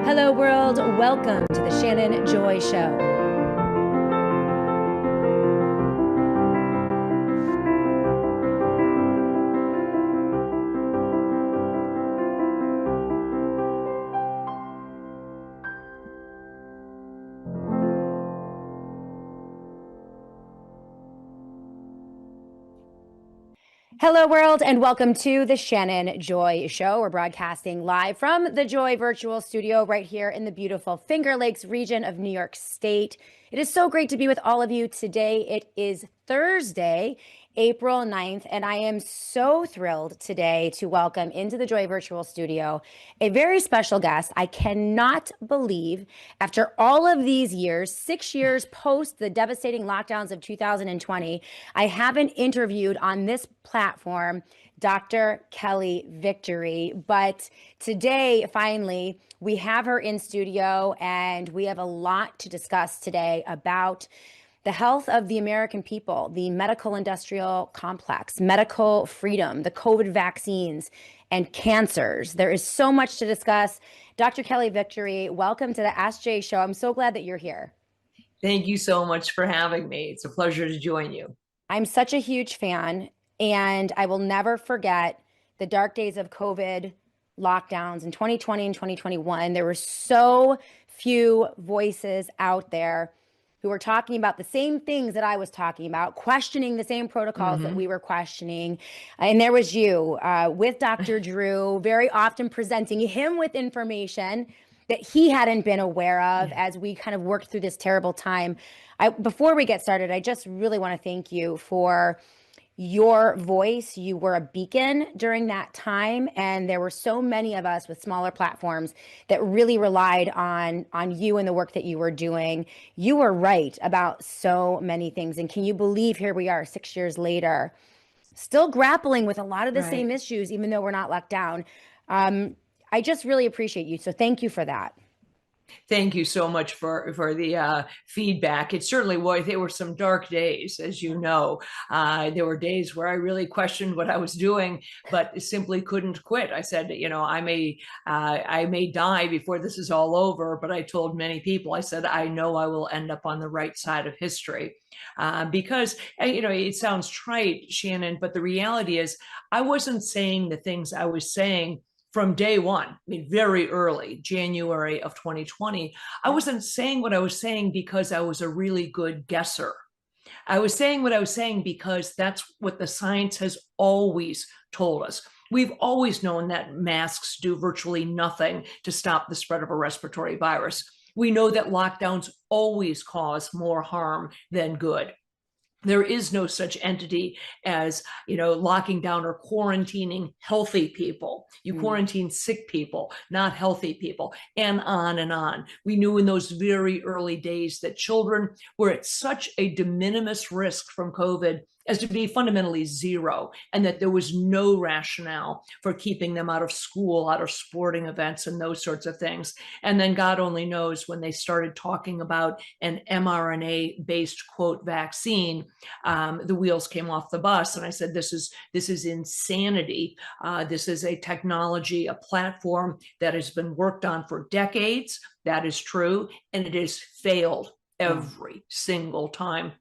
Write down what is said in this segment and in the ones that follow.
Hello, world. Welcome to the Shannon Joy Show. Hello, world, and welcome to the Shannon Joy Show. We're broadcasting live from the Joy Virtual Studio right here in the beautiful Finger Lakes region of New York State. It is so great to be with all of you today. It is Thursday, April 9th, and I am so thrilled today to welcome into the Joy Virtual Studio a very special guest. I cannot believe after all of these years, 6 years post the devastating lockdowns of 2020, I haven't interviewed on this platform Dr. Kelly Victory. But today, finally, we have her in studio and we have a lot to discuss today about the health of the American people, the medical industrial complex, medical freedom, the COVID vaccines, and cancers. There is so much to discuss. Dr. Kelly Victory, welcome to the Ask Jay Show. I'm so glad that you're here. Thank you so much for having me. It's a pleasure to join you. I'm such a huge fan, and I will never forget the dark days of COVID lockdowns in 2020 and 2021. There were so few voices out there who were talking about the same things that I was talking about, questioning the same protocols that we were questioning. And there was you with Dr. Drew, very often presenting him with information that he hadn't been aware of as we kind of worked through this terrible time. Before we get started, I just really want to thank you for your voice. You were a beacon during that time, and there were so many of us with smaller platforms that really relied on you and the work that you were doing. You were right about so many things, and can you believe here we are 6 years later, still grappling with a lot of the same issues, even though we're not locked down. I just really appreciate you, so thank you for that. Thank you so much for the feedback. It certainly was. There were some dark days, as you know. There were days where I really questioned what I was doing, but simply couldn't quit. I said, you know, I may die before this is all over, but I told many people, I said, I know I will end up on the right side of history. Because, you know, it sounds trite, Shannon, but the reality is I wasn't saying the things I was saying from day one. I mean, very early, January of 2020, I wasn't saying what I was saying because I was a really good guesser. I was saying what I was saying because that's what the science has always told us. We've always known that masks do virtually nothing to stop the spread of a respiratory virus. We know that lockdowns always cause more harm than good. There is no such entity as, you know, locking down or quarantining healthy people. You quarantine sick people, not healthy people, and on and on. We knew in those very early days that children were at such a de minimis risk from COVID as to be fundamentally zero, and that there was no rationale for keeping them out of school, out of sporting events, and those sorts of things. And then God only knows when they started talking about an mRNA-based, quote, vaccine, the wheels came off the bus. And I said, this is insanity. This is a technology, a platform that has been worked on for decades. That is true. And it has failed every single time.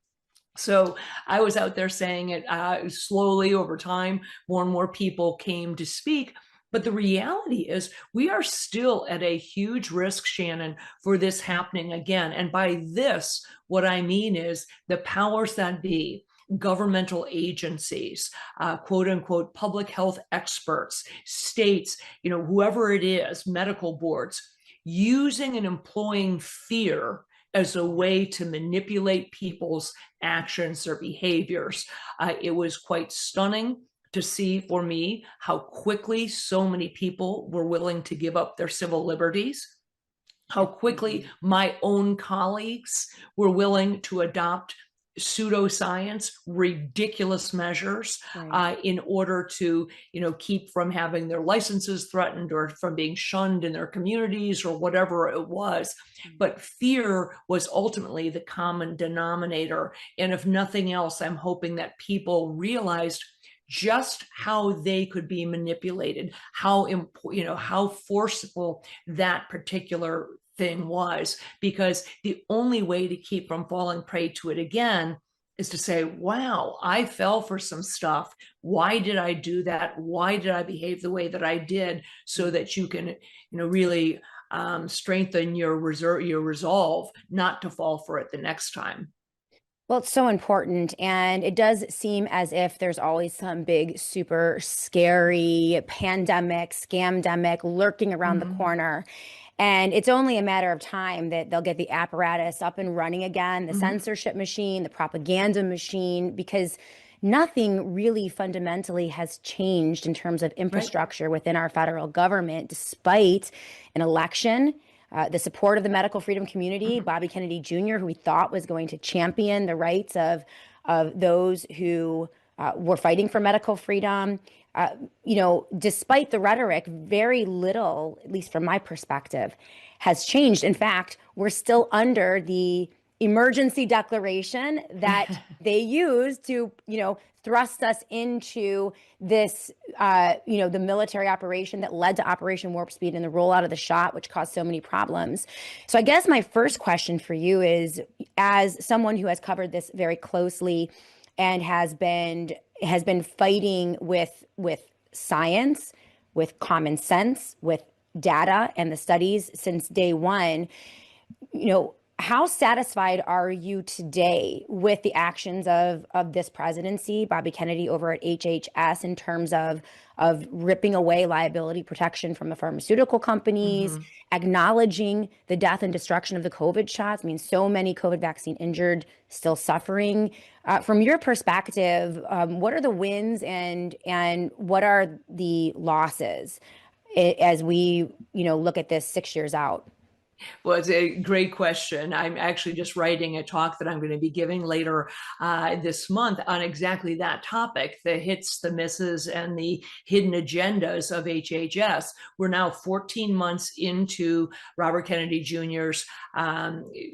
So I was out there saying it slowly over time. More and more people came to speak. But the reality is we are still at a huge risk, Shannon, for this happening again. And by this, what I mean is the powers that be, governmental agencies, quote unquote, public health experts, states, you know, whoever it is, medical boards, using and employing fear as a way to manipulate people's actions or behaviors. It was quite stunning to see for me how quickly so many people were willing to give up their civil liberties, how quickly my own colleagues were willing to adopt pseudoscience, ridiculous measures in order to, you know, keep from having their licenses threatened or from being shunned in their communities or whatever it was. But fear was ultimately the common denominator. And if nothing else, I'm hoping that people realized just how they could be manipulated, how how forceful that particular thing was, because the only way to keep from falling prey to it again is to say, wow, I fell for some stuff. Why did I do that? Why did I behave the way that I did? So that you can, really strengthen your resolve not to fall for it the next time. Well, it's so important. And it does seem as if there's always some big, super scary pandemic, scamdemic lurking around the Mm-hmm. corner. And it's only a matter of time that they'll get the apparatus up and running again, the Mm-hmm. censorship machine, the propaganda machine, because nothing really fundamentally has changed in terms of Right. infrastructure within our federal government, despite an election, the support of the medical freedom community, Mm-hmm. Bobby Kennedy Jr., who we thought was going to champion the rights of those who were fighting for medical freedom. Despite the rhetoric, very little, at least from my perspective, has changed. In fact, we're still under the emergency declaration that they used to, thrust us into this, the military operation that led to Operation Warp Speed and the rollout of the shot, which caused so many problems. So I guess my first question for you is, as someone who has covered this very closely and has been fighting with science, with common sense, with data and the studies since day one, how satisfied are you today with the actions of this presidency, Bobby Kennedy over at HHS, in terms of ripping away liability protection from the pharmaceutical companies, Mm-hmm. acknowledging the death and destruction of the COVID shots? I mean, so many COVID vaccine injured still suffering. From your perspective, what are the wins and what are the losses as we look at this 6 years out? Well, it's a great question. I'm actually just writing a talk that I'm going to be giving later this month on exactly that topic, the hits, the misses, and the hidden agendas of HHS. We're now 14 months into Robert Kennedy Jr.'s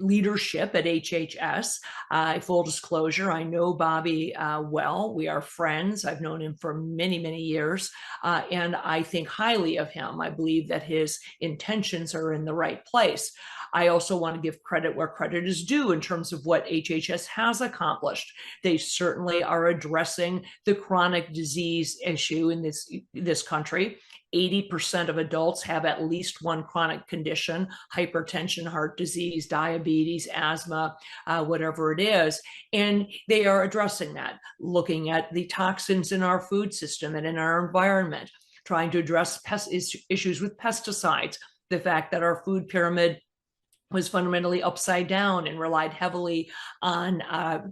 leadership at HHS. Full disclosure, I know Bobby well. We are friends. I've known him for many, many years, and I think highly of him. I believe that his intentions are in the right place. I also want to give credit where credit is due in terms of what HHS has accomplished. They certainly are addressing the chronic disease issue in this country. 80% of adults have at least one chronic condition: hypertension, heart disease, diabetes, asthma, whatever it is. And they are addressing that, looking at the toxins in our food system and in our environment, trying to address issues with pesticides, the fact that our food pyramid was fundamentally upside down and relied heavily on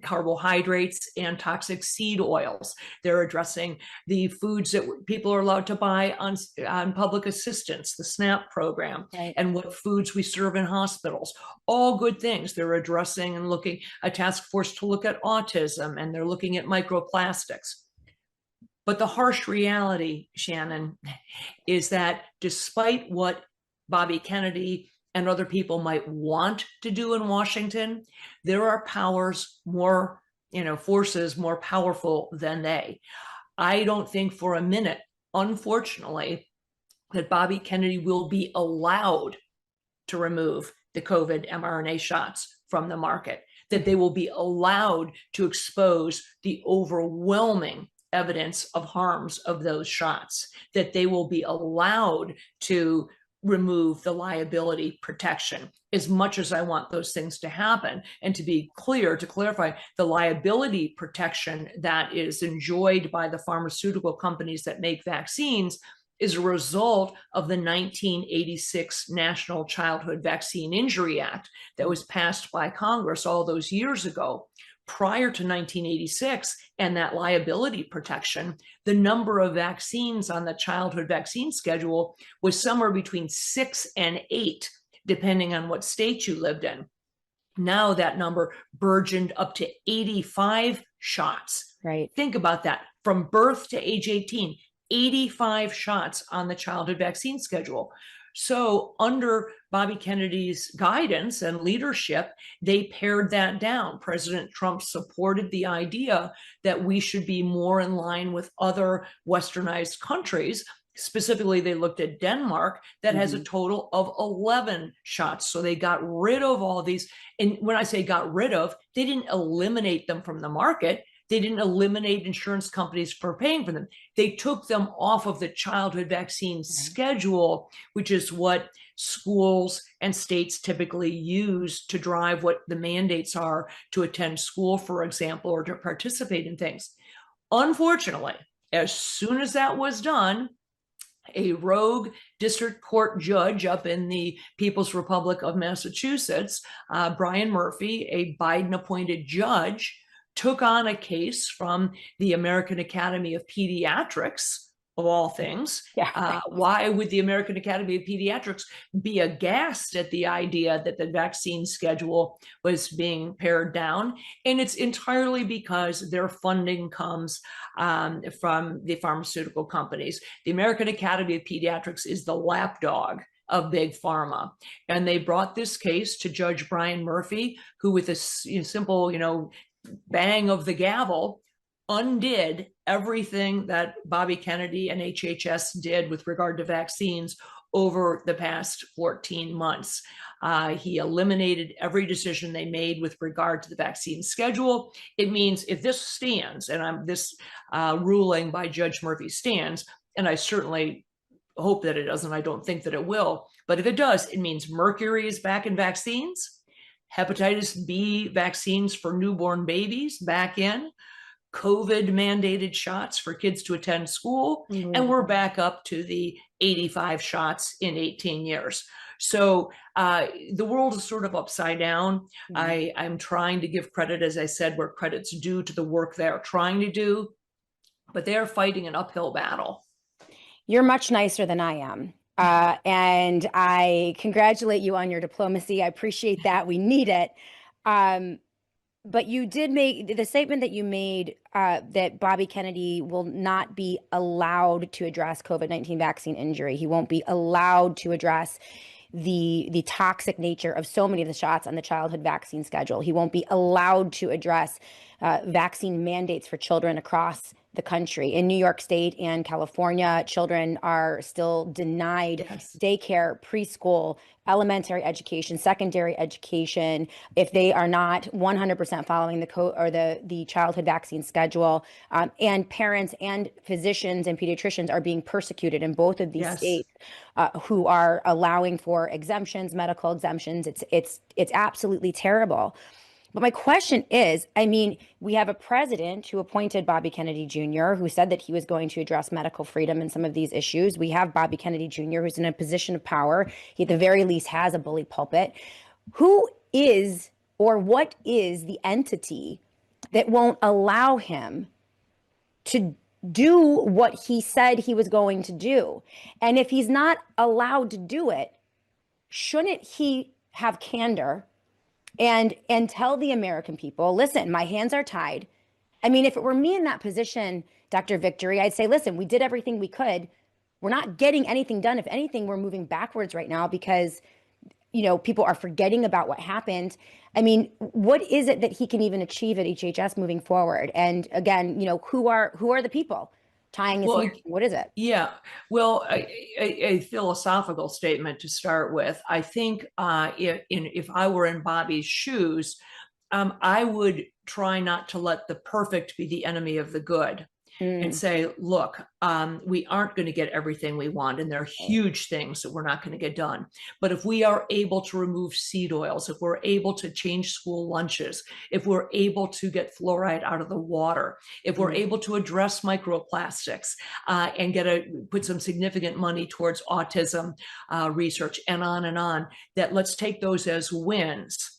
carbohydrates and toxic seed oils. They're addressing the foods that people are allowed to buy on public assistance, the SNAP program, Right. and what foods we serve in hospitals. All good things. They're addressing and looking a task force to look at autism, and they're looking at microplastics. But the harsh reality, Shannon, is that despite what Bobby Kennedy and other people might want to do in Washington, there are powers more, forces more powerful than they. I don't think for a minute, unfortunately, that Bobby Kennedy will be allowed to remove the COVID mRNA shots from the market, that they will be allowed to expose the overwhelming evidence of harms of those shots, that they will be allowed to remove the liability protection. As much as I want those things to happen, and to be clear, to clarify, the liability protection that is enjoyed by the pharmaceutical companies that make vaccines is a result of the 1986 National Childhood Vaccine Injury Act that was passed by Congress all those years ago. Prior to 1986 and that liability protection, the number of vaccines on the childhood vaccine schedule was somewhere between 6 and 8, depending on what state you lived in. Now that number burgeoned up to 85 shots. Right. Think about that. From birth to age 18, 85 shots on the childhood vaccine schedule. So under Bobby Kennedy's guidance and leadership, they pared that down. President Trump supported the idea that we should be more in line with other westernized countries. Specifically, they looked at Denmark that has a total of 11 shots. So they got rid of all these. And when I say got rid of, they didn't eliminate them from the market. They didn't eliminate insurance companies for paying for them. They took them off of the childhood vaccine schedule, which is what schools and states typically use to drive what the mandates are to attend school, for example, or to participate in things. Unfortunately, as soon as that was done, a rogue district court judge up in the People's Republic of Massachusetts, Brian Murphy, a Biden-appointed judge, took on a case from the American Academy of Pediatrics, of all things. Why would the American Academy of Pediatrics be aghast at the idea that the vaccine schedule was being pared down? And it's entirely because their funding comes from the pharmaceutical companies. The American Academy of Pediatrics is the lapdog of big pharma. And they brought this case to Judge Brian Murphy, who with a simple, bang of the gavel, undid everything that Bobby Kennedy and HHS did with regard to vaccines over the past 14 months. He eliminated every decision they made with regard to the vaccine schedule. It means if this stands, and this ruling by Judge Murphy stands, and I certainly hope that it doesn't, I don't think that it will, but if it does, it means mercury is back in vaccines, hepatitis B vaccines for newborn babies back in, COVID mandated shots for kids to attend school, and we're back up to the 85 shots in 18 years. So the world is sort of upside down. I'm trying to give credit, as I said, where credit's due to the work they're trying to do, but they're fighting an uphill battle. You're much nicer than I am. And I congratulate you on your diplomacy. I appreciate that. We need it. But you did make the statement that you made that Bobby Kennedy will not be allowed to address COVID-19 vaccine injury. He won't be allowed to address the toxic nature of so many of the shots on the childhood vaccine schedule. He won't be allowed to address vaccine mandates for children across the country. In New York State and California, children are still denied daycare, preschool, elementary education, secondary education, if they are not 100% following the childhood vaccine schedule. And parents and physicians and pediatricians are being persecuted in both of these states who are allowing for exemptions, medical exemptions. It's absolutely terrible. But my question is, I mean, we have a president who appointed Bobby Kennedy Jr., who said that he was going to address medical freedom and some of these issues. We have Bobby Kennedy Jr., who's in a position of power. He, at the very least, has a bully pulpit. Who is, or what is the entity that won't allow him to do what he said he was going to do? And if he's not allowed to do it, shouldn't he have candor and tell the American people, listen, my hands are tied. I mean, if it were me in that position, Dr. Victory, I'd say, listen, we did everything we could. We're not getting anything done. If anything, we're moving backwards right now because, people are forgetting about what happened. I mean, what is it that he can even achieve at HHS moving forward? And again, who are the people tying his hands? What is it? Yeah, well, a philosophical statement to start with. I think if I were in Bobby's shoes, I would try not to let the perfect be the enemy of the good. And say, look, we aren't going to get everything we want, and there are huge things that we're not going to get done. But if we are able to remove seed oils, if we're able to change school lunches, if we're able to get fluoride out of the water, if we're able to address microplastics and put some significant money towards autism research and on, that let's take those as wins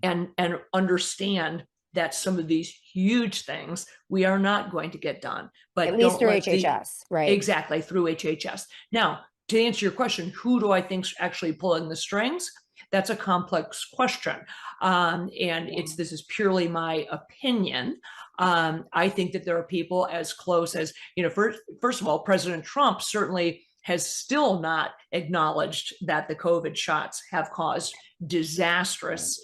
and understand that some of these huge things we are not going to get done, but at least through HHS, right? Exactly, through HHS. Now, to answer your question, who do I think's actually pulling the strings? That's a complex question, and this is purely my opinion. I think that there are people as close as first of all, President Trump certainly has still not acknowledged that the COVID shots have caused disastrous,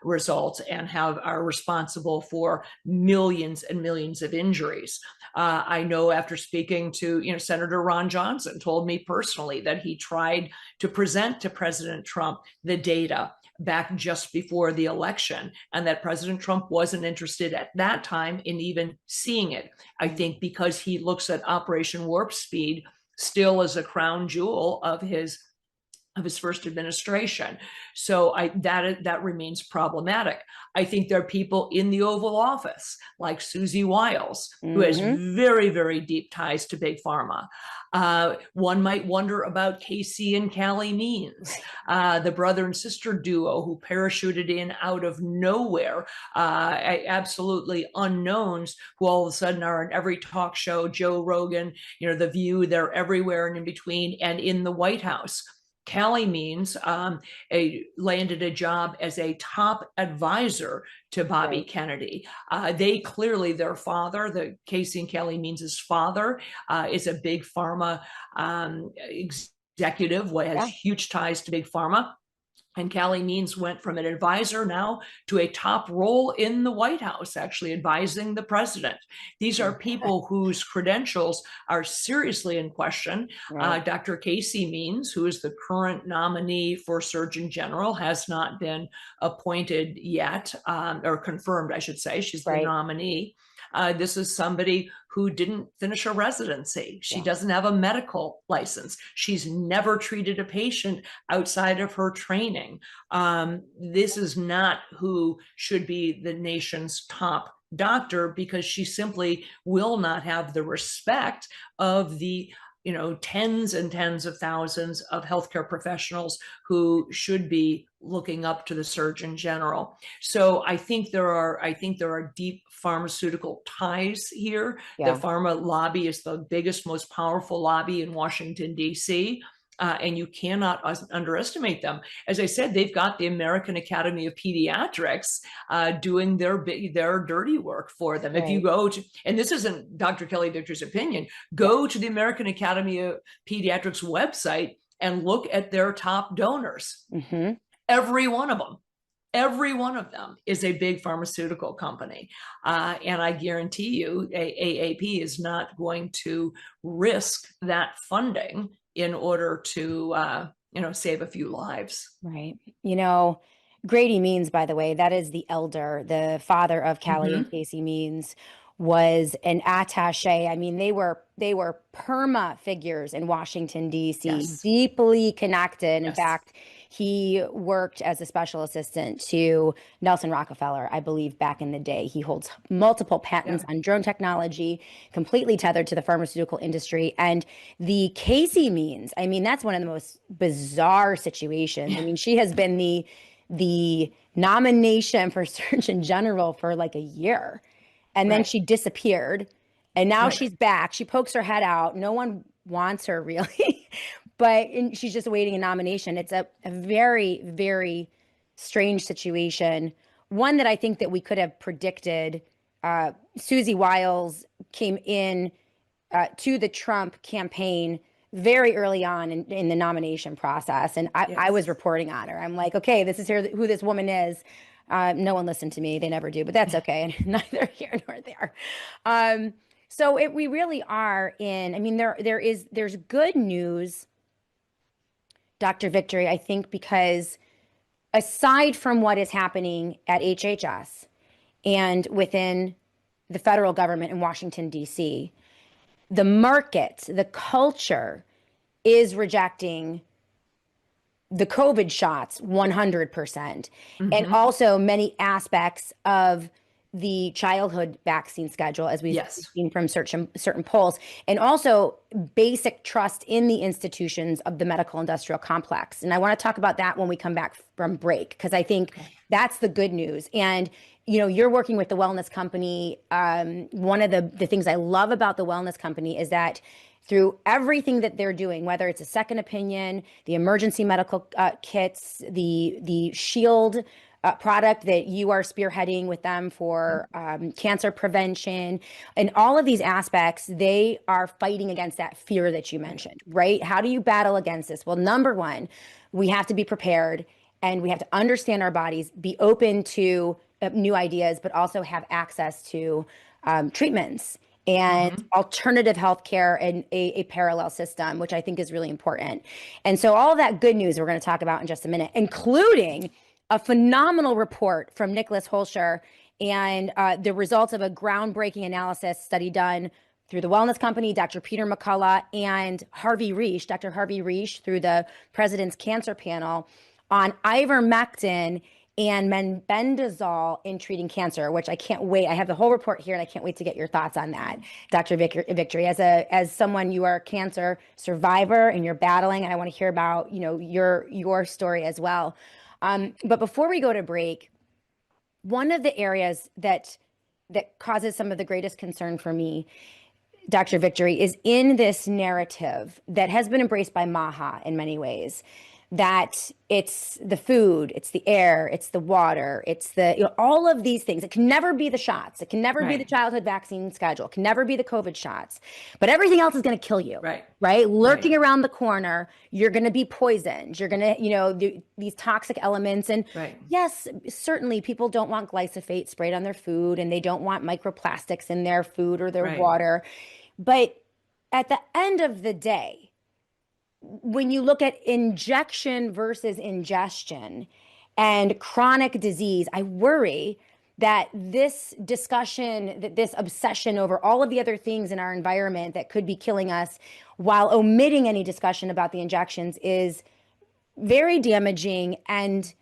results and are responsible for millions and millions of injuries. I know after speaking to, Senator Ron Johnson told me personally that he tried to present to President Trump the data back just before the election, and that President Trump wasn't interested at that time in even seeing it. I think because he looks at Operation Warp Speed still as a crown jewel of his first administration. So that remains problematic. I think there are people in the Oval Office like Susie Wiles, who has very, very deep ties to Big Pharma. One might wonder about Casey and Callie Means, the brother and sister duo who parachuted in out of nowhere, absolutely unknowns, who all of a sudden are in every talk show, Joe Rogan, The View, they're everywhere and in between, and in the White House. Callie Means landed a job as a top advisor to Bobby Kennedy. They clearly, their father, Casey and Callie Means' father, is a big pharma executive, has huge ties to Big Pharma. And Callie Means went from an advisor now to a top role in the White House, actually advising the president. These are people whose credentials are seriously in question. Dr. Casey Means, who is the current nominee for Surgeon General, has not been appointed yet, or confirmed, I should say. She's the nominee. This is somebody who didn't finish a residency. She doesn't have a medical license. She's never treated a patient outside of her training. This is not who should be the nation's top doctor, because she simply will not have the respect of the tens and tens of thousands of healthcare professionals who should be looking up to the Surgeon General. So I think there are deep pharmaceutical ties here. The pharma lobby is the biggest, most powerful lobby in Washington, D.C., and you cannot underestimate them. As I said, they've got the American Academy of Pediatrics doing their dirty work for them. If you go to, and this isn't Dr. Kelly Victor's opinion, go to the American Academy of Pediatrics website and look at their top donors. Every one of them is a big pharmaceutical company. And I guarantee you, AAP is not going to risk that funding in order to, save a few lives. Right. Grady Means, by the way, that is the elder, the father of Callie and Casey Means, was an attaché. I mean, they were perma figures in Washington, D.C., deeply connected. In fact, he worked as a special assistant to Nelson Rockefeller, I believe, back in the day. He holds multiple patents on drone technology, completely tethered to the pharmaceutical industry. And the Casey Means, I mean, that's one of the most bizarre situations. I mean, she has been the nomination for Surgeon General for like a year. And then she disappeared. And now she's back. She pokes her head out. No one wants her, really. But she's just awaiting a nomination. It's a very, very strange situation. One that I think that we could have predicted. Susie Wiles came in to the Trump campaign very early on in the nomination process. And I was reporting on her. I'm like, okay, this is who this woman is. No one listened to me. They never do, but that's okay. Neither here nor there. So we really are in, I mean, there's good news, Dr. Victory, I think, because aside from what is happening at HHS and within the federal government in Washington, D.C., the market, the culture is rejecting the COVID shots 100%. And also many aspects of the childhood vaccine schedule, as we've seen from certain polls, and also basic trust in the institutions of the medical industrial complex. And I want to talk about that when we come back from break, because I think that's the good news. And you're working with the wellness company. One of the things I love about the wellness company is that through everything that they're doing, whether it's a second opinion, the emergency medical kits, the shield product that you are spearheading with them for cancer prevention. And all of these aspects, they are fighting against that fear that you mentioned, right? How do you battle against this? Well, number one, we have to be prepared and we have to understand our bodies, be open to new ideas, but also have access to treatments and alternative healthcare and a parallel system, which I think is really important. And so all of that good news we're going to talk about in just a minute, including a phenomenal report from Nicholas Holscher and the results of a groundbreaking analysis study done through the wellness company, Dr. Peter McCullough, and Dr. Harvey Reish, through the President's Cancer Panel on ivermectin and mebendazole in treating cancer, which I can't wait. I have the whole report here, and I can't wait to get your thoughts on that, Dr. Victory. As someone, you are a cancer survivor and you're battling, and I want to hear about your story as well. But before we go to break, one of the areas that causes some of the greatest concern for me, Dr. Victory, is in this narrative that has been embraced by MAHA in many ways, that it's the food, it's the air, it's the water, it's all of these things. It can never be the shots. It can never be the childhood vaccine schedule. It can never be the COVID shots. But everything else is going to kill you. Right? Lurking around the corner, you're going to be poisoned. You're going to, these toxic elements. And yes, certainly people don't want glyphosate sprayed on their food, and they don't want microplastics in their food or their water. But at the end of the day, when you look at injection versus ingestion and chronic disease, I worry that this discussion, that this obsession over all of the other things in our environment that could be killing us, while omitting any discussion about the injections, is very damaging and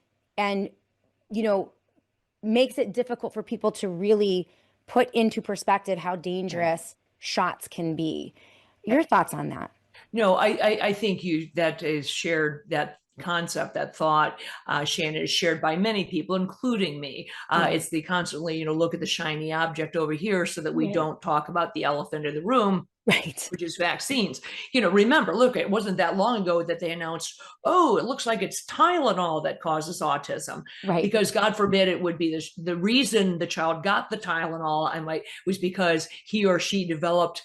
makes it difficult for people to really put into perspective how dangerous shots can be. Your thoughts on that? No, I think that is shared, that concept, that thought, Shannon, is shared by many people, including me. It's the constantly, look at the shiny object over here so that we don't talk about the elephant in the room, which is vaccines. Remember, look, it wasn't that long ago that they announced, it looks like it's Tylenol that causes autism. Because God forbid it would be the reason the child got the Tylenol was because he or she developed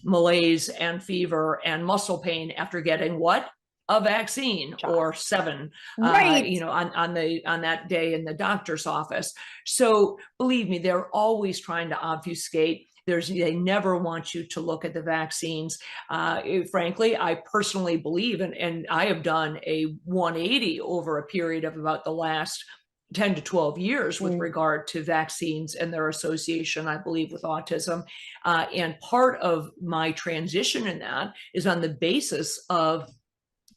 malaise and fever and muscle pain after getting what? A vaccine or 7, on that day in the doctor's office. So believe me, they're always trying to obfuscate. They never want you to look at the vaccines. Frankly, I personally believe, and I have done a 180 over a period of about the last 10 to 12 years with regard to vaccines and their association, I believe, with autism. And part of my transition in that is on the basis of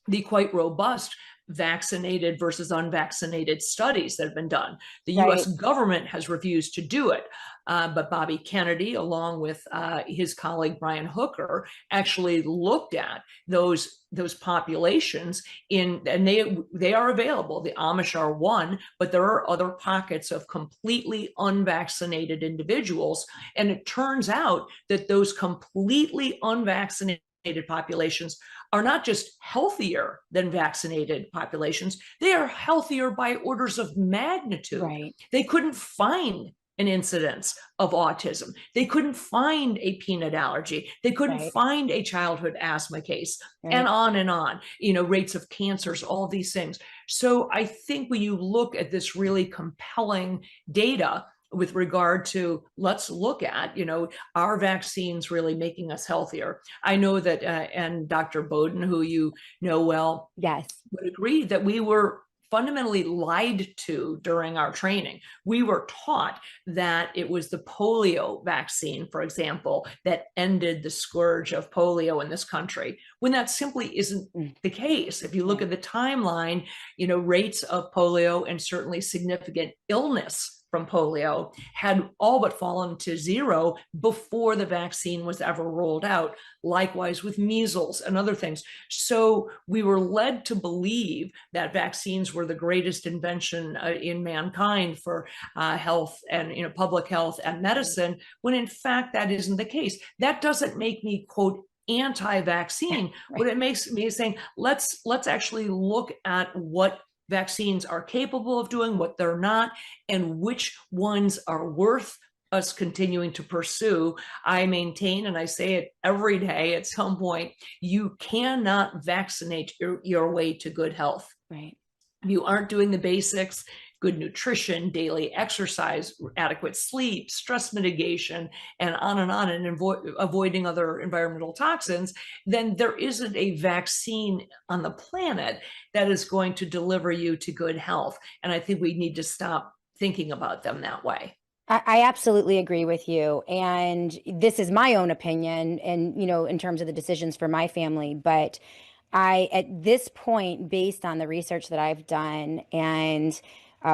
the quite robust vaccinated versus unvaccinated studies that have been done. The US government has refused to do it. But Bobby Kennedy, along with his colleague Brian Hooker, actually looked at those populations and they are available. The Amish are one, but there are other pockets of completely unvaccinated individuals. And it turns out that those completely unvaccinated populations are not just healthier than vaccinated populations, they are healthier by orders of magnitude. They couldn't find an incidence of autism. They couldn't find a peanut allergy. They couldn't find a childhood asthma case, and on, rates of cancers, all these things. So I think when you look at this really compelling data with regard to, let's look at, are vaccines really making us healthier? I know that, and Dr. Bowden, who you know well, would agree that we were fundamentally lied to during our training. We were taught that it was the polio vaccine, for example, that ended the scourge of polio in this country, when that simply isn't the case. If you look at the timeline, rates of polio and certainly significant illness from polio had all but fallen to zero before the vaccine was ever rolled out. Likewise with measles and other things. So we were led to believe that vaccines were the greatest invention in mankind for health and public health and medicine, when in fact that isn't the case. That doesn't make me, quote, anti-vaccine. What it makes me is saying, let's actually look at what vaccines are capable of doing, what they're not, and which ones are worth us continuing to pursue. I maintain, and I say it every day at some point, you cannot vaccinate your way to good health. Right. You aren't doing the basics, good nutrition, daily exercise, adequate sleep, stress mitigation, and on, and avoiding other environmental toxins, then there isn't a vaccine on the planet that is going to deliver you to good health. And I think we need to stop thinking about them that way. I absolutely agree with you. And this is my own opinion and, in terms of the decisions for my family. But at this point, based on the research that I've done and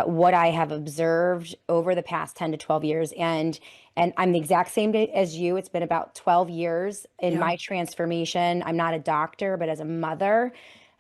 what I have observed over the past 10 to 12 years, and I'm the exact same as you. It's been about 12 years in Yeah. my transformation. I'm not a doctor, but as a mother,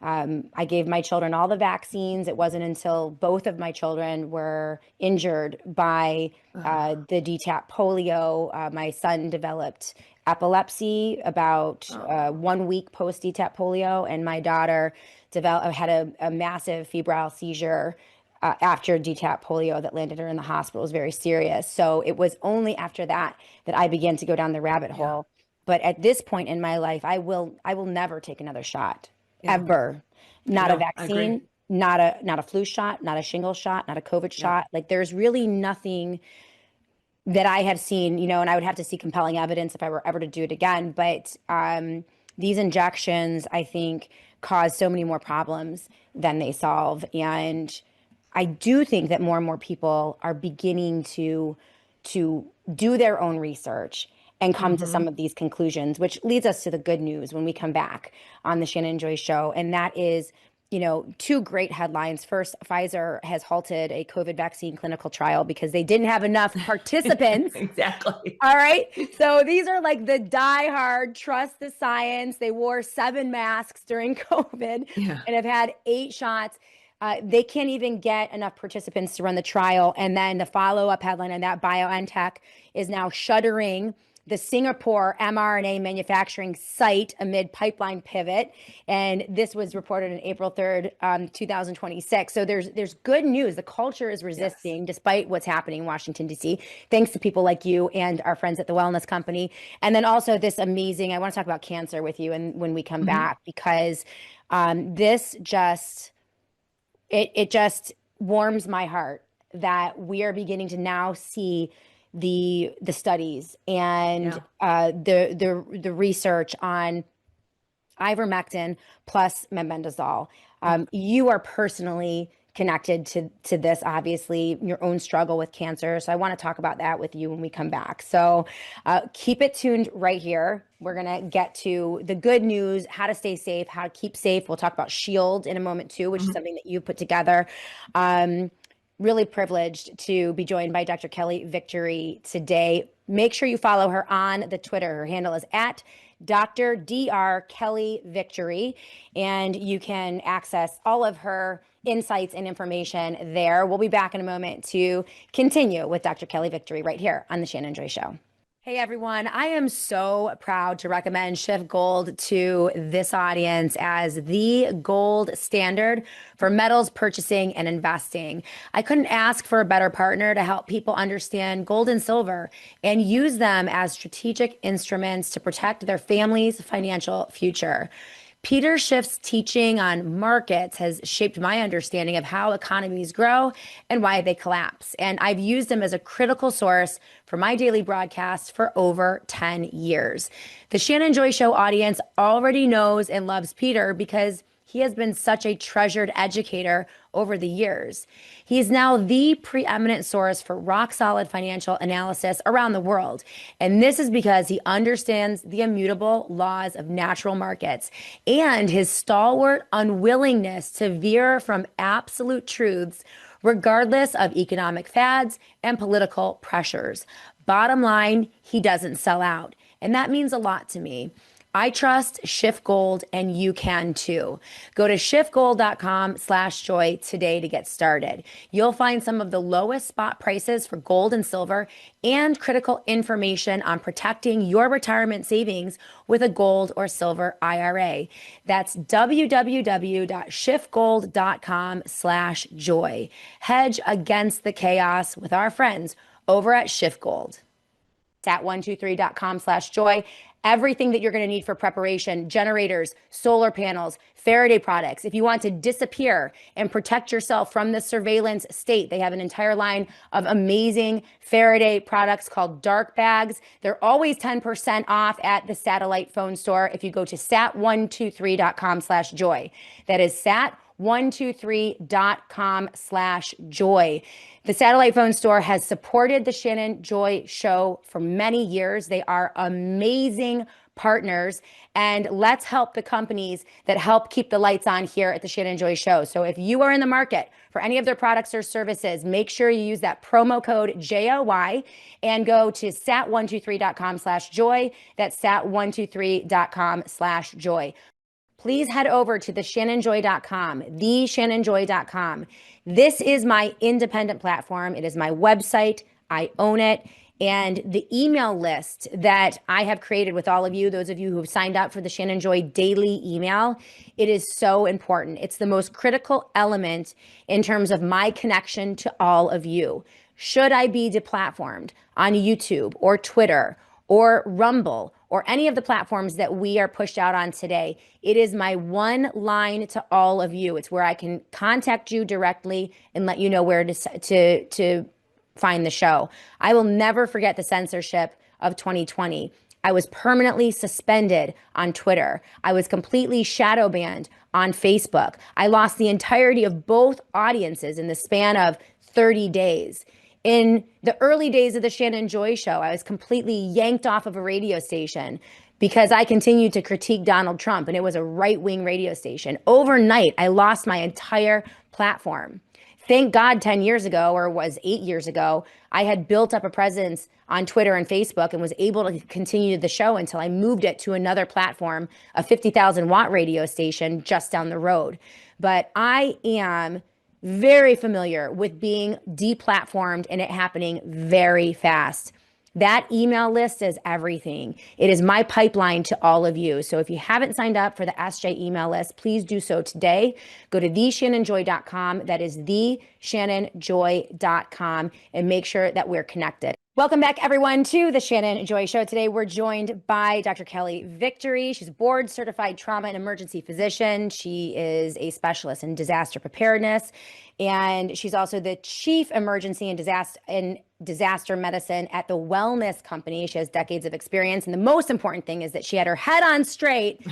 I gave my children all the vaccines. It wasn't until both of my children were injured by the DTaP polio. My son developed epilepsy about 1 week post DTaP polio, and my daughter had a massive febrile seizure after DTaP polio that landed her in the hospital. It was very serious. So it was only after that that I began to go down the rabbit hole. But at this point in my life, I will never take another shot Yeah. ever. Not a No, I agree. vaccine, not a flu shot, not a shingle shot, not a COVID Yeah. shot. Like there's really nothing that I have seen, and I would have to see compelling evidence if I were ever to do it again. But these injections, I think, cause so many more problems than they solve. And I do think that more and more people are beginning to do their own research and come to some Mm-hmm. of these conclusions, which leads us to the good news when we come back on the Shannon Joy Show. And that is, two great headlines. First, Pfizer has halted a COVID vaccine clinical trial because they didn't have enough participants. Exactly. All right. So these are like the diehard, trust the science. They wore 7 masks during COVID Yeah. and have had 8 shots. They can't even get enough participants to run the trial. And then the follow-up headline on that, BioNTech is now shuttering the Singapore mRNA manufacturing site amid pipeline pivot. And this was reported on April 3rd, 2026. So there's good news. The culture is Yes. resisting despite what's happening in Washington, D.C., thanks to people like you and our friends at the Wellness Company. And then also this amazing, I want to talk about cancer with you and when we come Mm-hmm. back, because this just it just warms my heart that we are beginning to now see the studies and Yeah. the research on ivermectin plus mebendazole. Yeah. You are personally connected to this, obviously, your own struggle with cancer. So I want to talk about that with you when we come back. So keep it tuned right here. We're going to get to the good news, how to stay safe, how to keep safe. We'll talk about Shield in a moment too, which is Mm-hmm. something that you put together. Really privileged to be joined by Dr. Kelly Victory today. Make sure you follow her on the Twitter. Her handle is at Dr. Dr. Kelly Victory, and you can access all of her insights and information there. We'll be back in a moment to continue with Dr. Kelly Victory right here on The Shannon Joy Show. Hey everyone, I am so proud to recommend Shift Gold to this audience as the gold standard for metals purchasing and investing. I couldn't ask for a better partner to help people understand gold and silver and use them as strategic instruments to protect their family's financial future. Peter Schiff's teaching on markets has shaped my understanding of how economies grow and why they collapse. And I've used him as a critical source for my daily broadcast for over 10 years. The Shannon Joy Show audience already knows and loves Peter because he has been such a treasured educator over the years. He is now the preeminent source for rock solid financial analysis around the world. And this is because he understands the immutable laws of natural markets and his stalwart unwillingness to veer from absolute truths, regardless of economic fads and political pressures. Bottom line, he doesn't sell out. And that means a lot to me. I trust Shift Gold and you can too. Go to shiftgold.com/joy today to get started. You'll find some of the lowest spot prices for gold and silver and critical information on protecting your retirement savings with a gold or silver IRA. That's www.shiftgold.com/joy. Hedge against the chaos with our friends over at Shift Gold. Sat123.com/joy. Everything that you're going to need for preparation: generators, solar panels, Faraday products. If you want to disappear and protect yourself from the surveillance state, they have an entire line of amazing Faraday products called dark bags. They're always 10% off at the satellite phone store if you go to sat123.com/joy. That is sat123.com/joy. The satellite phone store has supported the Shannon Joy Show for many years. They are amazing partners, and let's help the companies that help keep the lights on here at the Shannon Joy Show. So if you are in the market for any of their products or services, make sure you use that promo code JOY and go to sat123.com/joy. That's sat123.com/joy. Please head over to theshannonjoy.com, theshannonjoy.com. This is my independent platform. It is my website. I own it. And the email list that I have created with all of you, those of you who have signed up for the Shannon Joy daily email, it is so important. It's the most critical element in terms of my connection to all of you. Should I be deplatformed on YouTube or Twitter or Rumble or any of the platforms that we are pushed out on today, it is my one line to all of you. It's where I can contact you directly and let you know where to find the show. I will never forget the censorship of 2020. I was permanently suspended on Twitter. I was completely shadow banned on Facebook. I lost the entirety of both audiences in the span of 30 days. In the early days of the Shannon Joy Show, I was completely yanked off of a radio station because I continued to critique Donald Trump, and it was a right-wing radio station. Overnight, I lost my entire platform. Thank God 10 years ago, or was 8 years ago, I had built up a presence on Twitter and Facebook and was able to continue the show until I moved it to another platform, a 50,000-watt radio station just down the road. But I am very familiar with being deplatformed and it happening very fast. That email list is everything. It is my pipeline to all of you. So if you haven't signed up for the SJ email list, please do so today. Go to theshannonjoy.com. That is theshannonjoy.com, and make sure that we're connected. Welcome back, everyone, to the Shannon Joy Show. Today, we're joined by Dr. Kelly Victory. She's a board-certified trauma and emergency physician. She is a specialist in disaster preparedness, and she's also the chief emergency and disaster medicine at the Wellness Company. She has decades of experience, and the most important thing is that she had her head on straight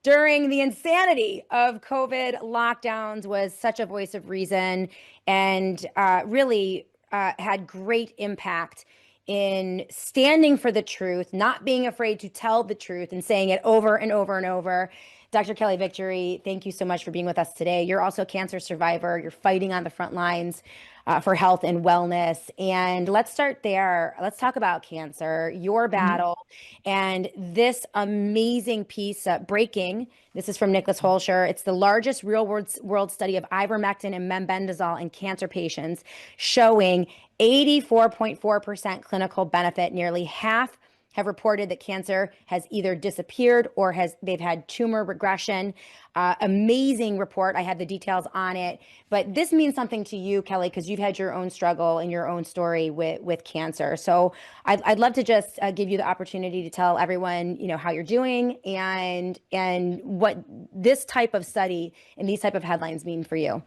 during the insanity of COVID lockdowns, was such a voice of reason, and really had great impact in standing for the truth, not being afraid to tell the truth and saying it over and over and over. Dr. Kelly Victory, thank you so much for being with us today. You're also a cancer survivor. You're fighting on the front lines for health and wellness. And let's start there. Let's talk about cancer, your battle, and this amazing piece, breaking. This is from Nicholas Holscher. It's the largest real-world study of ivermectin and mebendazole in cancer patients, showing 84.4% clinical benefit. Nearly half have reported that cancer has either disappeared or they've had tumor regression. Amazing report. I have the details on it. But this means something to you, Kelly, because you've had your own struggle and your own story with cancer. So I'd love to just give you the opportunity to tell everyone, how you're doing and what this type of study and these type of headlines mean for you.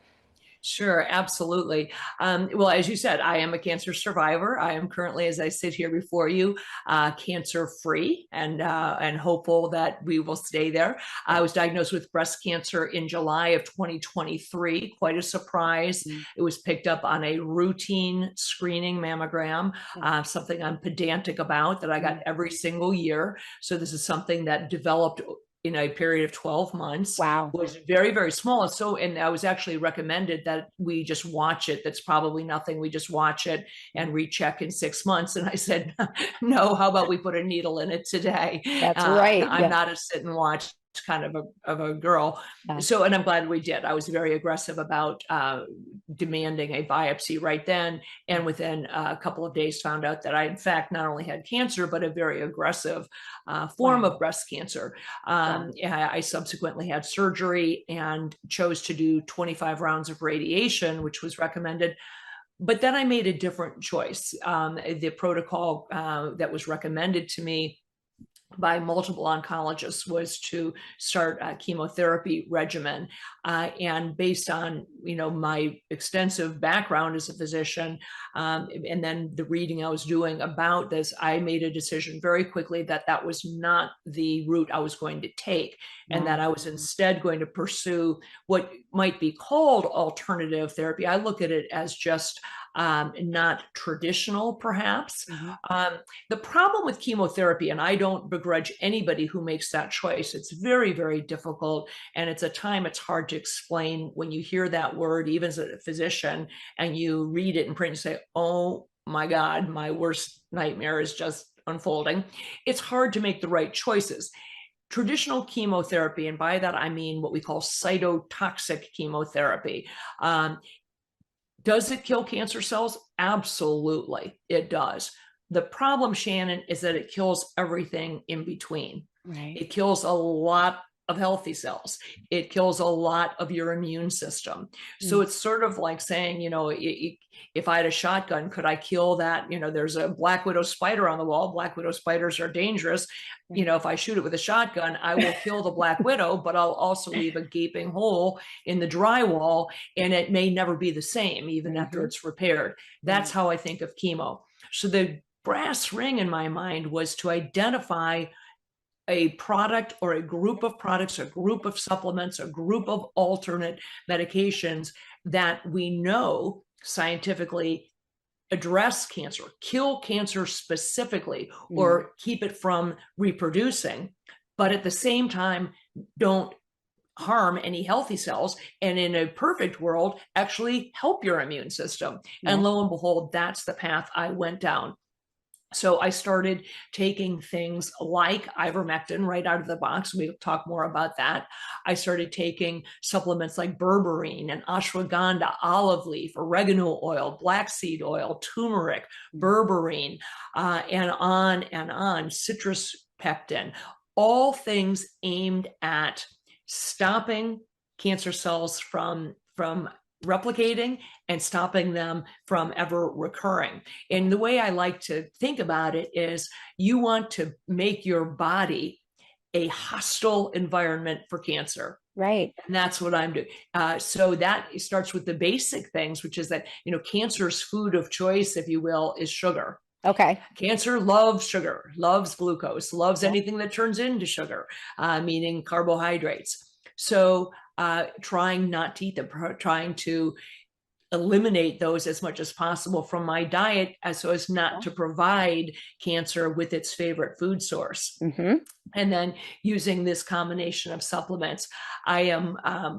Sure, absolutely. Well, as you said, I am a cancer survivor. I am currently, as I sit here before you, cancer-free and hopeful that we will stay there. I was diagnosed with breast cancer in July of 2023. Quite a surprise. It was picked up on a routine screening mammogram, something I'm pedantic about, that I got every single year. So this is something that developed in a period of 12 months, Wow. was very, very small. And I was actually recommended that we just watch it. That's probably nothing. We just watch it and recheck in 6 months. And I said, no, how about we put a needle in it today? That's right. I'm Yeah. not a sit and watch kind of a girl. Yeah. So, and I'm glad we did. I was very aggressive about demanding a biopsy right then. And within a couple of days found out that I, in fact, not only had cancer, but a very aggressive form Wow. of breast cancer. Wow. I subsequently had surgery and chose to do 25 rounds of radiation, which was recommended. But then I made a different choice. The protocol that was recommended to me by multiple oncologists was to start a chemotherapy regimen. And based on, my extensive background as a physician, and then the reading I was doing about this, I made a decision very quickly that that was not the route I was going to take, and that I was instead going to pursue what might be called alternative therapy. I look at it as just not traditional, perhaps. The problem with chemotherapy, and I don't begrudge anybody who makes that choice, it's very, very difficult. And it's it's hard to explain when you hear that word, even as a physician, and you read it in print and say, oh my God, my worst nightmare is just unfolding. It's hard to make the right choices. Traditional chemotherapy, and by that I mean what we call cytotoxic chemotherapy, does it kill cancer cells? Absolutely, it does. The problem, Shannon, is that it kills everything in between. Right. It kills a lot of healthy cells. It kills a lot of your immune system. So it's sort of like saying, if I had a shotgun, could I kill that? There's a black widow spider on the wall. Black widow spiders are dangerous. If I shoot it with a shotgun, I will kill the black widow, but I'll also leave a gaping hole in the drywall, and it may never be the same, even after it's repaired. That's how I think of chemo. So the brass ring in my mind was to identify a product or a group of products, a group of supplements, a group of alternate medications that we know scientifically address cancer, kill cancer specifically, or keep it from reproducing, but at the same time, don't harm any healthy cells, and in a perfect world, actually help your immune system. And lo and behold, that's the path I went down. So I started taking things like ivermectin right out of the box. We'll talk more about that. I started taking supplements like berberine and ashwagandha, olive leaf, oregano oil, black seed oil, turmeric, berberine, and on, citrus pectin, all things aimed at stopping cancer cells from replicating and stopping them from ever recurring. And the way I like to think about it is you want to make your body a hostile environment for cancer. Right. And that's what I'm doing. So that starts with the basic things, which is that, cancer's food of choice, if you will, is sugar. Okay. Cancer loves sugar, loves glucose, loves anything that turns into sugar, meaning carbohydrates. So trying not to eat them, trying to eliminate those as much as possible from my diet, so as not to provide cancer with its favorite food source. And then using this combination of supplements. I am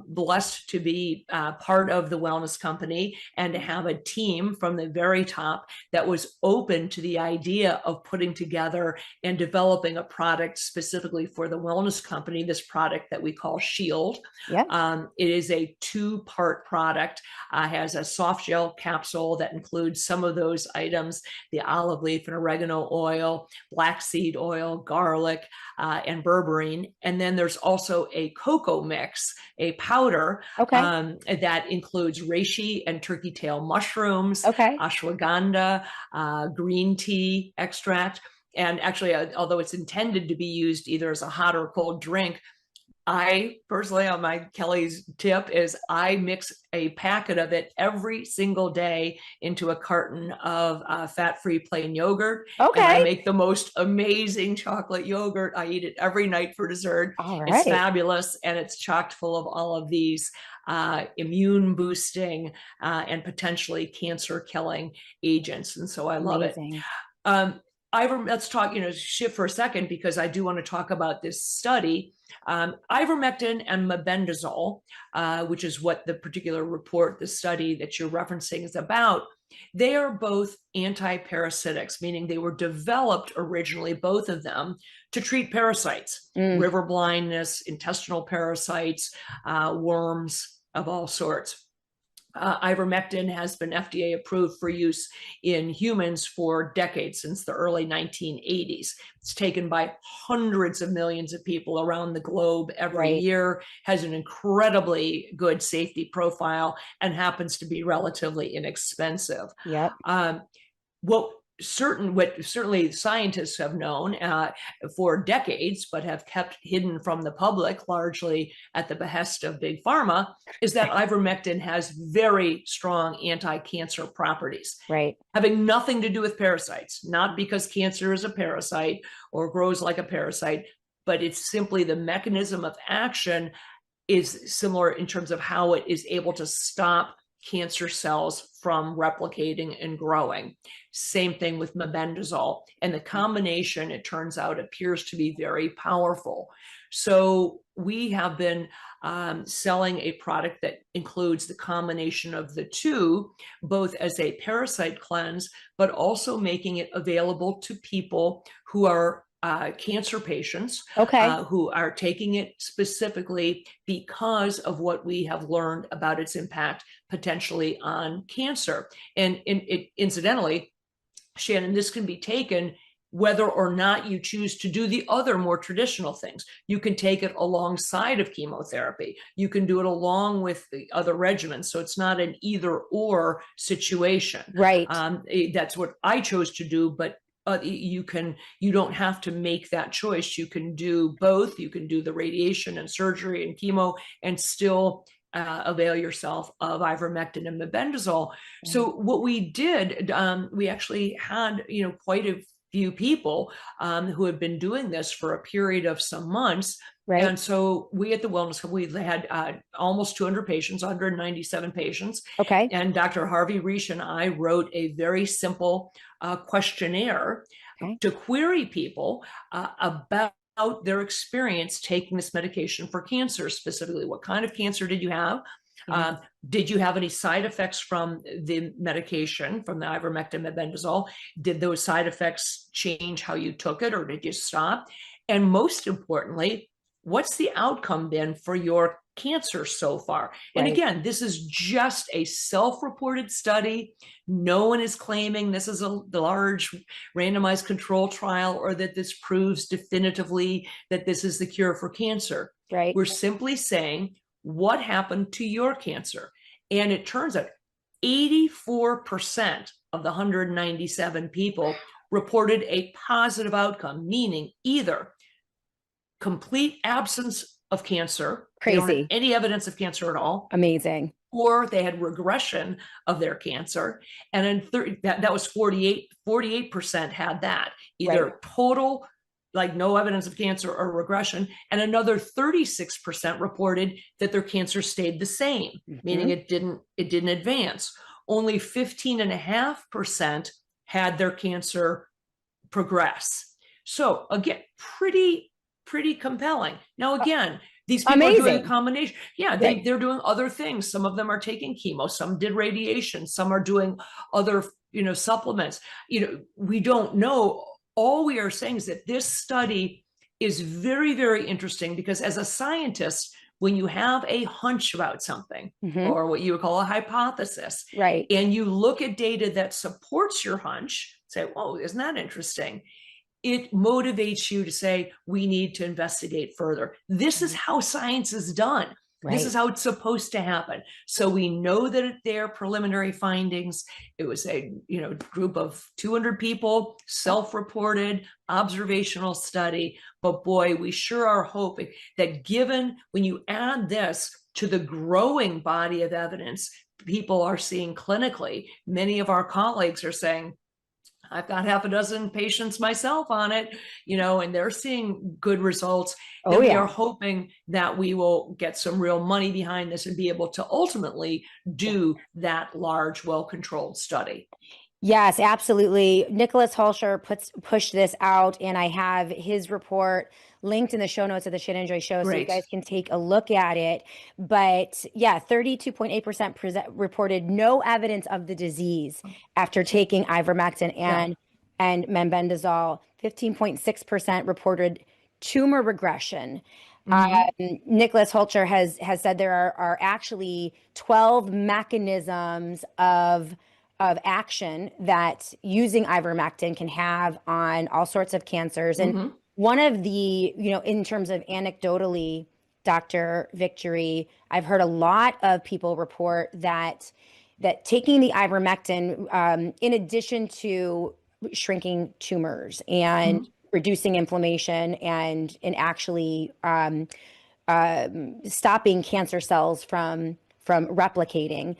blessed to be part of the wellness company and to have a team from the very top that was open to the idea of putting together and developing a product specifically for the wellness company, this product that we call Shield. It is a 2-part product, has a soft gel capsule that includes some of those items, the olive leaf and oregano oil, black seed oil, garlic, and berberine. And then there's also a cocoa mix, a powder that includes reishi and turkey tail mushrooms, ashwagandha, green tea extract. And actually, although it's intended to be used either as a hot or cold drink, I personally, on my Kelly's tip, is I mix a packet of it every single day into a carton of fat-free plain yogurt. And I make the most amazing chocolate yogurt. I eat it every night for dessert. It's fabulous, and it's chocked full of all of these immune boosting and potentially cancer killing agents. And so I love it. let's talk, shift for a second, because I do want to talk about this study. Ivermectin and mebendazole, which is what the particular report, the study that you're referencing is about, they are both antiparasitics, meaning they were developed originally, both of them, to treat parasites, river blindness, intestinal parasites, worms of all sorts. Ivermectin has been FDA approved for use in humans for decades, since the early 1980s. It's taken by hundreds of millions of people around the globe every year, has an incredibly good safety profile, and happens to be relatively inexpensive. Yep. What certainly scientists have known for decades, but have kept hidden from the public, largely at the behest of big pharma, is that ivermectin has very strong anti-cancer properties, having nothing to do with parasites, not because cancer is a parasite or grows like a parasite, but it's simply the mechanism of action is similar in terms of how it is able to stop cancer cells from replicating and growing. Same thing with mebendazole. And the combination, it turns out, appears to be very powerful. So we have been selling a product that includes the combination of the two, both as a parasite cleanse, but also making it available to people who are cancer patients, who are taking it specifically because of what we have learned about its impact potentially on cancer. And incidentally, Shannon, this can be taken whether or not you choose to do the other more traditional things. You can take it alongside of chemotherapy. You can do it along with the other regimens. So it's not an either or situation. That's what I chose to do, but you don't have to make that choice. You can do both. You can do the radiation and surgery and chemo and still avail yourself of ivermectin and mebendazole. So what we did, we actually had quite a few people who had been doing this for a period of some months. And so we at the Wellness Club, we had almost 200 patients, 197 patients. And Dr. Harvey Reish and I wrote a very simple questionnaire to query people about their experience taking this medication for cancer. Specifically, what kind of cancer did you have? Did you have any side effects from the medication, from the ivermectin mebendazole? Did those side effects change how you took it, or did you stop? And most importantly, what's the outcome been for your cancer so far? And again, this is just a self-reported study. No one is claiming this is a large randomized control trial, or that this proves definitively that this is the cure for cancer. We're simply saying, what happened to your cancer? And it turns out 84% of the 197 people reported a positive outcome, meaning either complete absence of cancer, they don't have any evidence of cancer at all, or they had regression of their cancer. And in that was 48% had that, either total, like no evidence of cancer, or regression. And another 36% reported that their cancer stayed the same, meaning it didn't advance. Only 15.5% had their cancer progress. So again, pretty compelling. Now, again, these people are doing a combination. They're doing other things. Some of them are taking chemo, some did radiation, some are doing other, supplements. We don't know. All we are saying is that this study is very, very interesting, because as a scientist, when you have a hunch about something, or what you would call a hypothesis, and you look at data that supports your hunch, say, whoa, isn't that interesting? It motivates you to say, we need to investigate further. This is how science is done. This is how it's supposed to happen. So we know that their preliminary findings, it was a group of 200 people, self-reported, observational study. But boy, we sure are hoping that, given when you add this to the growing body of evidence people are seeing clinically, many of our colleagues are saying, I've got half a dozen patients myself on it, and they're seeing good results. We are hoping that we will get some real money behind this and be able to ultimately do that large, well-controlled study. Yes, absolutely. Nicholas Hulsher pushed this out, and I have his report linked in the show notes of the Shannon Joy Show, so you Great. guys can take a look at it. But yeah, 32.8% reported no evidence of the disease after taking ivermectin Yeah. and mebendazole. 15.6% reported tumor regression. Hmm. Nicholas Hulsher has said there are actually 12 mechanisms of action that using ivermectin can have on all sorts of cancers. And Hmm. one of the, in terms of anecdotally, Dr. Victory, I've heard a lot of people report that taking the ivermectin, in addition to shrinking tumors and Hmm. reducing inflammation and actually stopping cancer cells from replicating,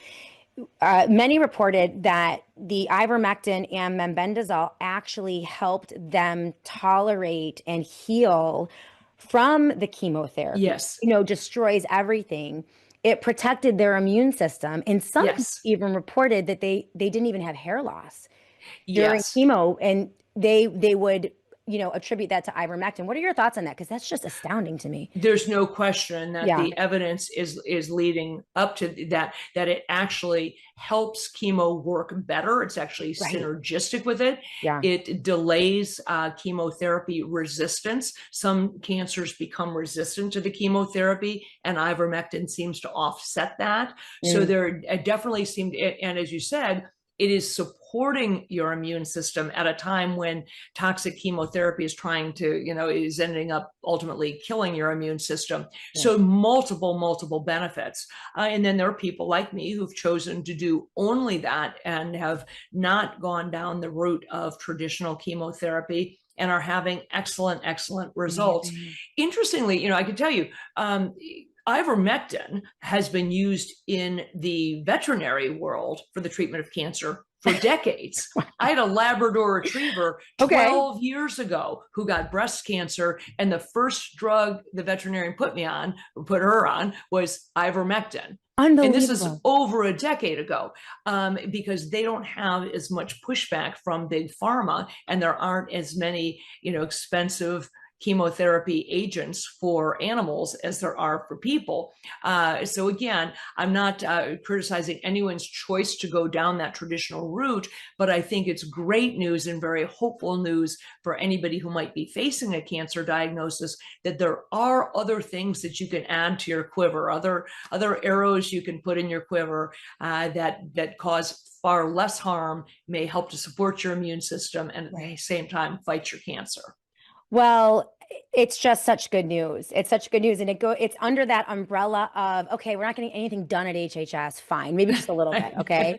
many reported that the ivermectin and mebendazole actually helped them tolerate and heal from the chemotherapy. Yes. Destroys everything. It protected their immune system, and some people Yes. even reported that they didn't even have hair loss during Yes. chemo, and they would attribute that to ivermectin. What are your thoughts on that? Because that's just astounding to me. There's no question that Yeah, the evidence is leading up to that it actually helps chemo work better. It's actually right. synergistic with it. Yeah. It delays chemotherapy resistance. Some cancers become resistant to the chemotherapy, and ivermectin seems to offset that. So Mm, there definitely seemed, and as you said, it is supporting your immune system at a time when toxic chemotherapy is trying to, is ending up ultimately killing your immune system. yeah. So multiple benefits. And then there are people like me who've chosen to do only that and have not gone down the route of traditional chemotherapy and are having excellent results. Amazing. Interestingly, I can tell you, ivermectin has been used in the veterinary world for the treatment of cancer for decades. I had a Labrador retriever Okay. 12 years ago who got breast cancer, and the first drug the veterinarian put her on, was ivermectin. And this is Unbelievable. over a decade ago, because they don't have as much pushback from big pharma, and there aren't as many, expensive chemotherapy agents for animals as there are for people. So again, I'm not criticizing anyone's choice to go down that traditional route, but I think it's great news and very hopeful news for anybody who might be facing a cancer diagnosis, that there are other things that you can add to your quiver, other arrows you can put in your quiver, that cause far less harm, may help to support your immune system, and at the Right. same time fight your cancer. Well, it's just such good news. It's such good news. And it's under that umbrella of, okay, we're not getting anything done at HHS. Fine. Maybe just a little bit. Okay.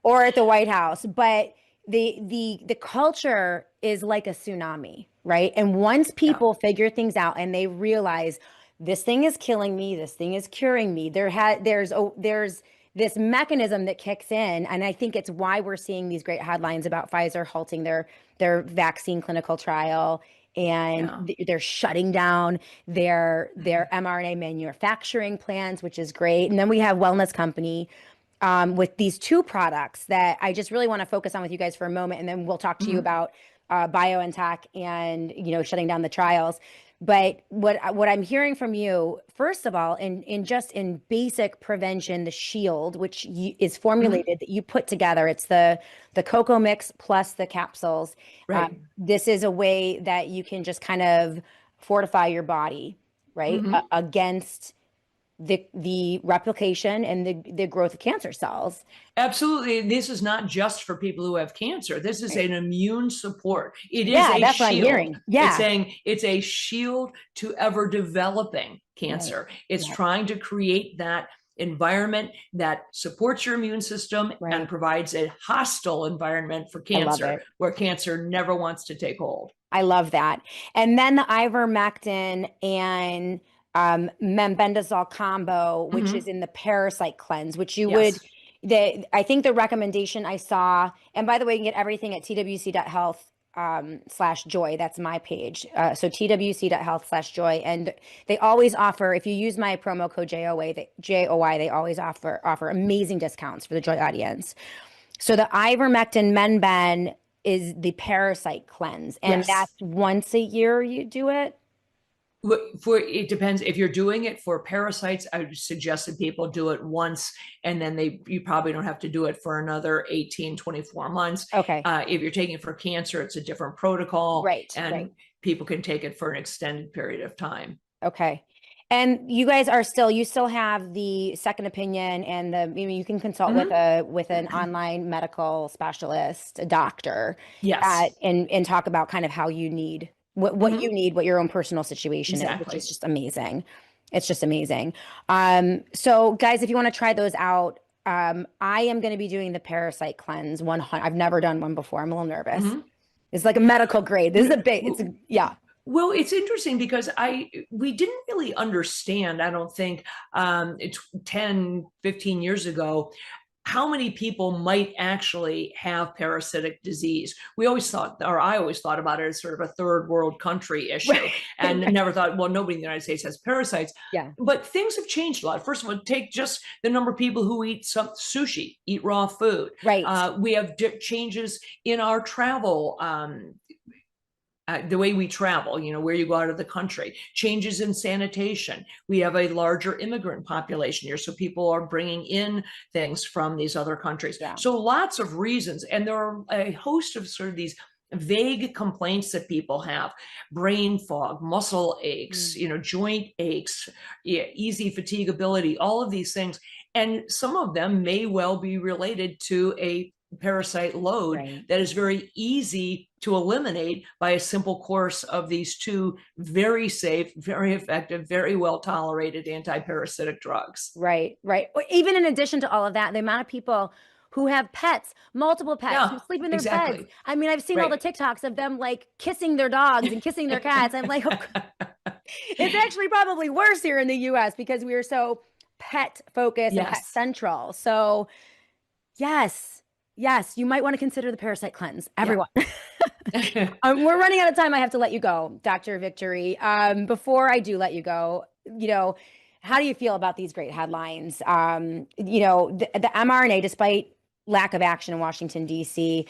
Or at the White House. But the culture is like a tsunami, right? And once Yeah. people figure things out and they realize this thing is killing me, this thing is curing me, there's this mechanism that kicks in. And I think it's why we're seeing these great headlines about Pfizer halting their vaccine clinical trial, and Yeah. they're shutting down their mRNA manufacturing plants, which is great. And then we have Wellness Company, with these two products that I just really want to focus on with you guys for a moment, and then we'll talk to you Mhm. about BioNTech and shutting down the trials. But what I'm hearing from you, first of all, in basic prevention, the Shield, which is Mhm. formulated that you put together, it's the cocoa mix plus the capsules. Right. This is a way that you can just kind of fortify your body, right, Mhm. against the replication and the growth of cancer cells. Absolutely. This is not just for people who have cancer. This is Right. an immune support. It is Yeah, a that's what I'm shield. hearing. It's Yeah. saying it's a shield to ever developing Right. cancer. It's Right. trying to create that environment that supports your immune system and Right. provides a hostile environment for I love cancer, it. where cancer never wants to take hold. I love that. And then the ivermectin and mebendazole combo, which is Mhm. in the parasite cleanse, which you would, Yes. I think the recommendation I saw, and by the way, you can get everything at twc.health slash joy. That's my page. So twc.health slash joy. And they always offer, if you use my promo code JOY, they always offer amazing discounts for the Joy audience. So the ivermectin menben is the parasite cleanse, and Yes. that's once a year you do it. For it depends if you're doing it for parasites. I would suggest that people do it once, and then you probably don't have to do it for another 18-24 months. Okay. If you're taking it for cancer, it's a different protocol, Right, right. and people can take it for an extended period of time. Okay. And you guys are still, you still have the second opinion and you can consult with Mhm. an online medical specialist, a doctor, Yes. and talk about kind of how you need what you Mhm. need, what your own personal situation is, which is Exactly. just amazing. It's just amazing. So guys, if you want to try those out, I am going to be doing the parasite cleanse 100. I've never done one before. I'm a little nervous. Mhm. It's like a medical grade. This is a big, it's a, yeah. Well, it's interesting because we didn't really understand, I don't think, it's 10, 15 years ago, how many people might actually have parasitic disease. We always thought, or I always thought about it as sort of a third world country issue, and Right. never thought, well, nobody in the United States has parasites. Yeah. But things have changed a lot. First of all, take just the number of people who eat some sushi, eat raw food. Right. We have changes in our travel, the way we travel, where you go out of the country, changes in sanitation. We have a larger immigrant population here, so people are bringing in things from these other countries. Yeah. So lots of reasons, and there are a host of sort of these vague complaints that people have: brain fog, muscle aches, Mm. joint aches, easy fatigability, all of these things. And some of them may well be related to a parasite load Right. that is very easy to eliminate by a simple course of these two very safe, very effective, very well tolerated anti-parasitic drugs. Right. Right. Even in addition to all of that, the amount of people who have pets, multiple pets, who Yeah, sleep in their beds. exactly. I mean, I've seen all the Right. TikToks of them like kissing their dogs and kissing their cats. I'm like, it's actually probably worse here in the US because we are so pet focused and pet Yes. central. So, yes, yes, you might want to consider the parasite cleanse, Yeah. everyone. We're running out of time. I have to let you go, Dr. Victory. Before I do let you go, how do you feel about these great headlines? The mRNA, despite lack of action in Washington, D.C.,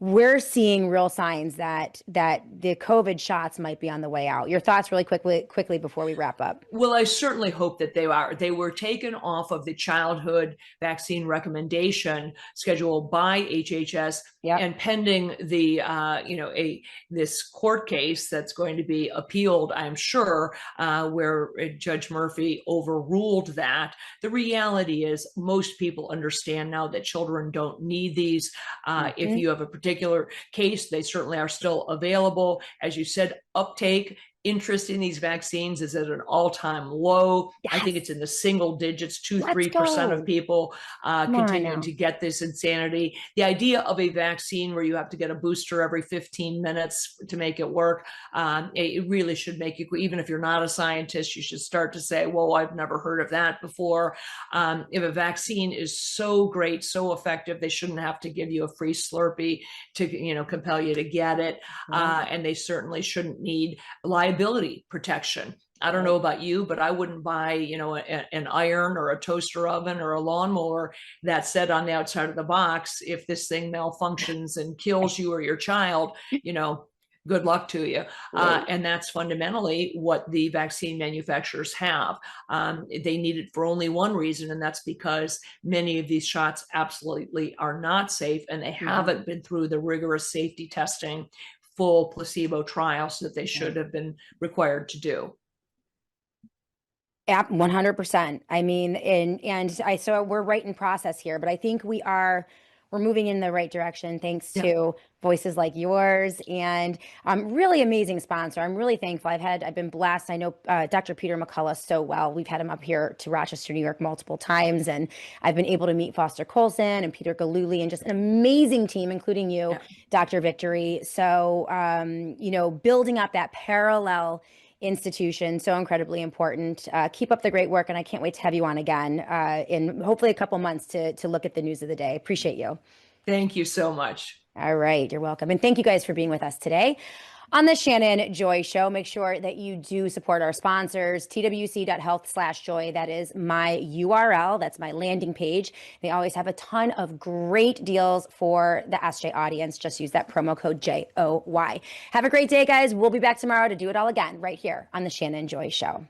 we're seeing real signs that the COVID shots might be on the way out. Your thoughts really quickly before we wrap up. Well, I certainly hope that they are. They were taken off of the childhood vaccine recommendation schedule by HHS, Yep. and pending the this court case that's going to be appealed, I'm sure, where Judge Murphy overruled that. The reality is most people understand now that children don't need these. If Mhm. you have a particular case, they certainly are still available. As you said, uptake, interest in these vaccines is at an all-time low. I think Yes. it's in the single digits, 2, Let's 3% of go. people Come on continuing now. to get this insanity. The idea of a vaccine where you have to get a booster every 15 minutes to make it work, it really should make you, even if you're not a scientist, you should start to say, well, I've never heard of that before. If a vaccine is so great, so effective, they shouldn't have to give you a free Slurpee to compel you to get it. Right. And they certainly shouldn't need liability protection. I don't know Right. about you, but I wouldn't buy, an iron or a toaster oven or a lawnmower that said on the outside of the box, if this thing malfunctions and kills you or your child, good luck to you. Right. And that's fundamentally what the vaccine manufacturers have. They need it for only one reason, and that's because many of these shots absolutely are not safe, and they Mhm. haven't been through the rigorous safety testing, full placebo trials that they Yeah. should have been required to do. 100%. I mean, so we're right in process here, but I think we're moving in the right direction thanks Yeah. to voices like yours and really amazing sponsor. I'm really thankful. I've been blessed. I know Dr. Peter McCullough so well. We've had him up here to Rochester, New York multiple times, and I've been able to meet Foster Colson and Peter Galuli and just an amazing team, including you, Yeah. Dr. Victory. So, building up that parallel institution, so incredibly important. Keep up the great work, and I can't wait to have you on again in hopefully a couple months to look at the news of the day. Appreciate you. Thank you so much. All right, you're welcome. And thank you guys for being with us today on the Shannon Joy Show. Make sure that you do support our sponsors, twc.health/joy. That is my URL. That's my landing page. They always have a ton of great deals for the Ask Jay audience. Just use that promo code JOY. Have a great day, guys. We'll be back tomorrow to do it all again right here on the Shannon Joy Show.